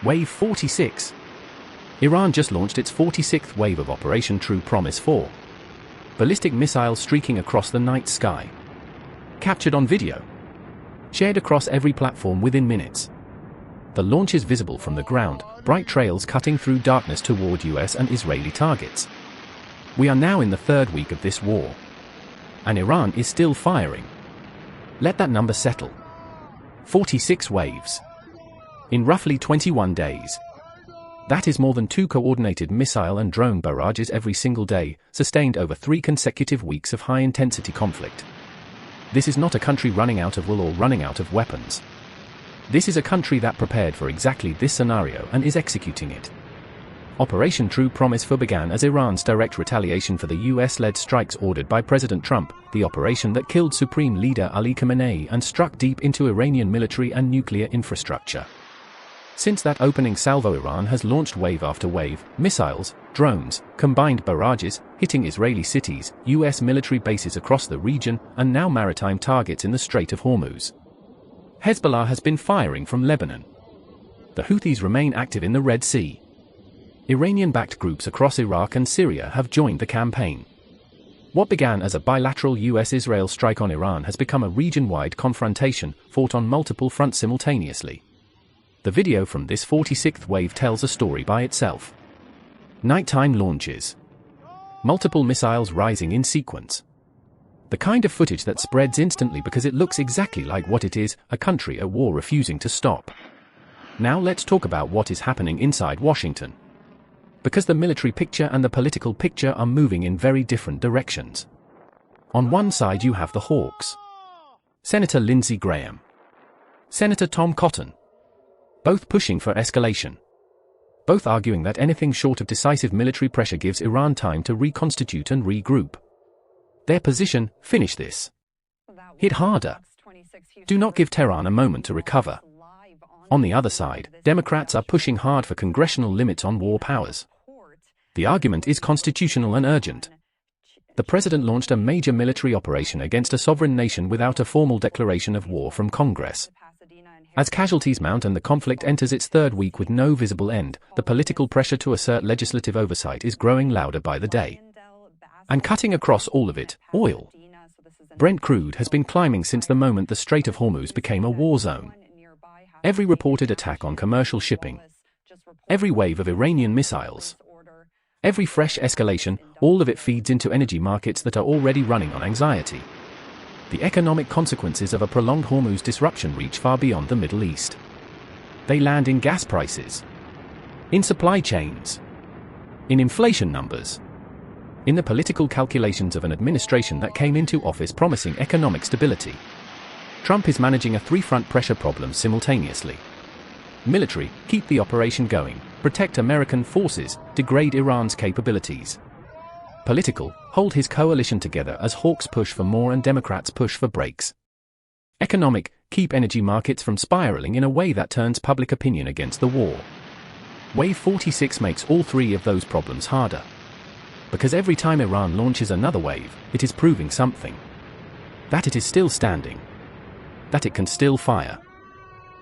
Wave 46. Iran just launched its 46th wave of Operation True Promise 4. Ballistic missiles streaking across the night sky. Captured on video. Shared across every platform within minutes. The launch is visible from the ground, bright trails cutting through darkness toward US and Israeli targets. We are now in the third week of this war. And Iran is still firing. Let that number settle. 46 waves. In roughly 21 days. That is more than 2 coordinated missile and drone barrages every single day, sustained over 3 consecutive weeks of high-intensity conflict. This is not a country running out of will or running out of weapons. This is a country that prepared for exactly this scenario and is executing it. Operation True Promise 4 began as Iran's direct retaliation for the US-led strikes ordered by President Trump, the operation that killed Supreme Leader Ali Khamenei and struck deep into Iranian military and nuclear infrastructure. Since that opening salvo, Iran has launched wave after wave, missiles, drones, combined barrages, hitting Israeli cities, US military bases across the region, and now maritime targets in the Strait of Hormuz. Hezbollah has been firing from Lebanon. The Houthis remain active in the Red Sea. Iranian-backed groups across Iraq and Syria have joined the campaign. What began as a bilateral US-Israel strike on Iran has become a region-wide confrontation, fought on multiple fronts simultaneously. The video from this 46th wave tells a story by itself. Nighttime launches. Multiple missiles rising in sequence. The kind of footage that spreads instantly because it looks exactly like what it is, a country at war refusing to stop. Now let's talk about what is happening inside Washington. Because the military picture and the political picture are moving in very different directions. On one side you have the hawks. Senator Lindsey Graham. Senator Tom Cotton. Both pushing for escalation. Both arguing that anything short of decisive military pressure gives Iran time to reconstitute and regroup. Their position: finish this. Hit harder. Do not give Tehran a moment to recover. On the other side, Democrats are pushing hard for congressional limits on war powers. The argument is constitutional and urgent. The president launched a major military operation against a sovereign nation without a formal declaration of war from Congress. As casualties mount and the conflict enters its third week with no visible end, the political pressure to assert legislative oversight is growing louder by the day. And cutting across all of it, oil. Brent crude has been climbing since the moment the Strait of Hormuz became a war zone. Every reported attack on commercial shipping. Every wave of Iranian missiles. Every fresh escalation, all of it feeds into energy markets that are already running on anxiety. The economic consequences of a prolonged Hormuz disruption reach far beyond the Middle East. They land in gas prices. In supply chains. In inflation numbers. In the political calculations of an administration that came into office promising economic stability. Trump is managing a three-front pressure problem simultaneously. Military, keep the operation going, protect American forces, degrade Iran's capabilities. Political, hold his coalition together as hawks push for more and Democrats push for breaks. Economic, keep energy markets from spiraling in a way that turns public opinion against the war. Wave 46 makes all three of those problems harder. Because every time Iran launches another wave, it is proving something. That it is still standing. That it can still fire.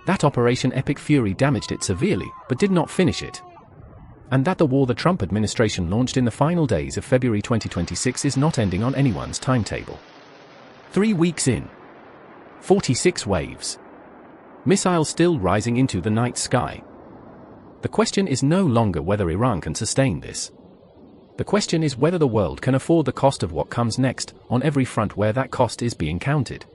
That Operation Epic Fury damaged it severely, but did not finish it. And that the war the Trump administration launched in the final days of February 2026 is not ending on anyone's timetable. 3 weeks in. 46 waves. Missiles still rising into the night sky. The question is no longer whether Iran can sustain this. The question is whether the world can afford the cost of what comes next, on every front where that cost is being counted.